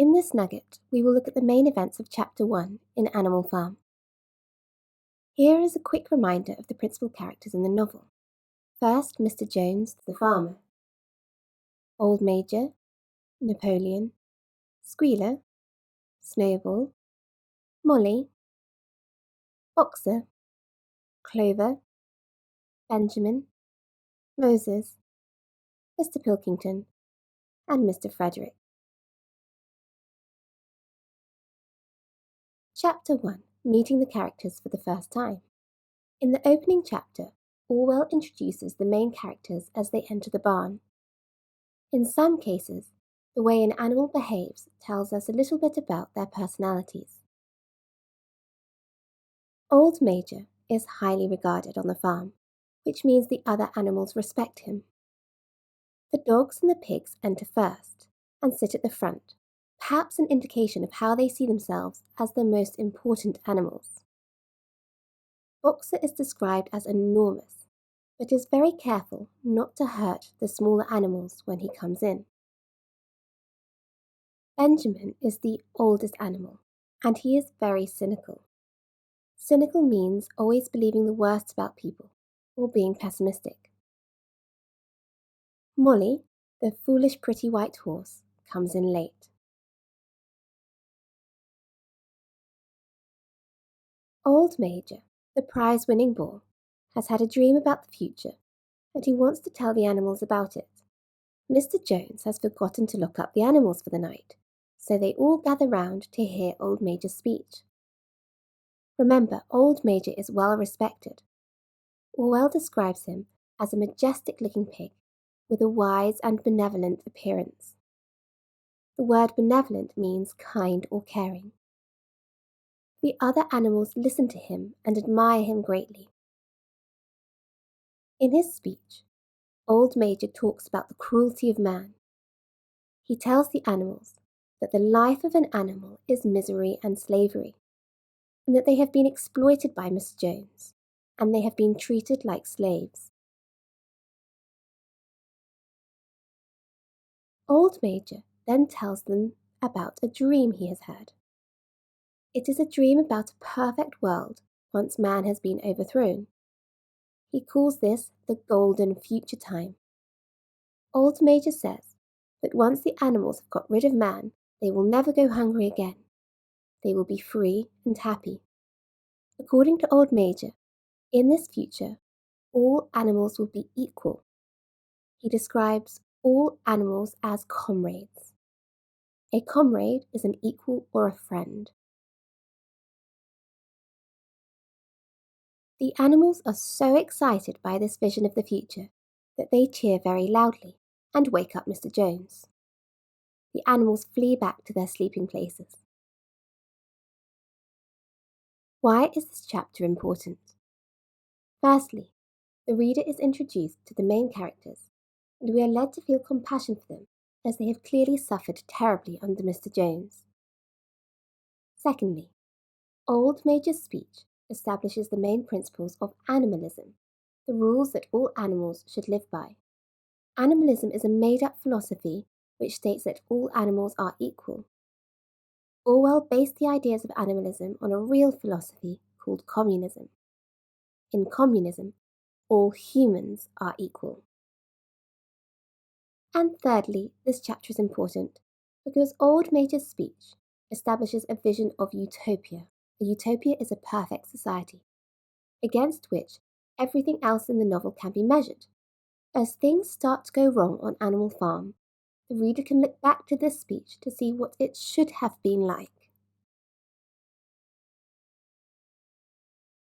In this nugget, we will look at the main events of Chapter 1 in Animal Farm. Here is a quick reminder of the principal characters in the novel. First, Mr. Jones, the farmer. Old Major, Napoleon, Squealer, Snowball, Molly, Boxer, Clover, Benjamin, Moses, Mr. Pilkington, and Mr. Frederick. Chapter 1, Meeting the Characters for the First Time. In the opening chapter, Orwell introduces the main characters as they enter the barn. In some cases, the way an animal behaves tells us a little bit about their personalities. Old Major is highly regarded on the farm, which means the other animals respect him. The dogs and the pigs enter first and sit at the front, perhaps an indication of how they see themselves as the most important animals. Boxer is described as enormous, but is very careful not to hurt the smaller animals when he comes in. Benjamin is the oldest animal, and he is very cynical. Cynical means always believing the worst about people, or being pessimistic. Molly, the foolish pretty white horse, comes in late. Old Major, the prize-winning boar, has had a dream about the future, and he wants to tell the animals about it. Mr. Jones has forgotten to lock up the animals for the night, so they all gather round to hear Old Major's speech. Remember, Old Major is well respected. Orwell describes him as a majestic-looking pig with a wise and benevolent appearance. The word benevolent means kind or caring. The other animals listen to him and admire him greatly. In his speech, Old Major talks about the cruelty of man. He tells the animals that the life of an animal is misery and slavery, and that they have been exploited by Mr. Jones, and they have been treated like slaves. Old Major then tells them about a dream he has had. It is a dream about a perfect world once man has been overthrown. He calls this the golden future time. Old Major says that once the animals have got rid of man, they will never go hungry again. They will be free and happy. According to Old Major, in this future, all animals will be equal. He describes all animals as comrades. A comrade is an equal or a friend. The animals are so excited by this vision of the future that they cheer very loudly and wake up Mr. Jones. The animals flee back to their sleeping places. Why is this chapter important? Firstly, the reader is introduced to the main characters, and we are led to feel compassion for them as they have clearly suffered terribly under Mr. Jones. Secondly, Old Major's speech establishes the main principles of animalism, the rules that all animals should live by. Animalism is a made-up philosophy which states that all animals are equal. Orwell based the ideas of animalism on a real philosophy called communism. In communism, all humans are equal. And thirdly, this chapter is important because Old Major's speech establishes a vision of utopia. A utopia is a perfect society, against which everything else in the novel can be measured. As things start to go wrong on Animal Farm, the reader can look back to this speech to see what it should have been like.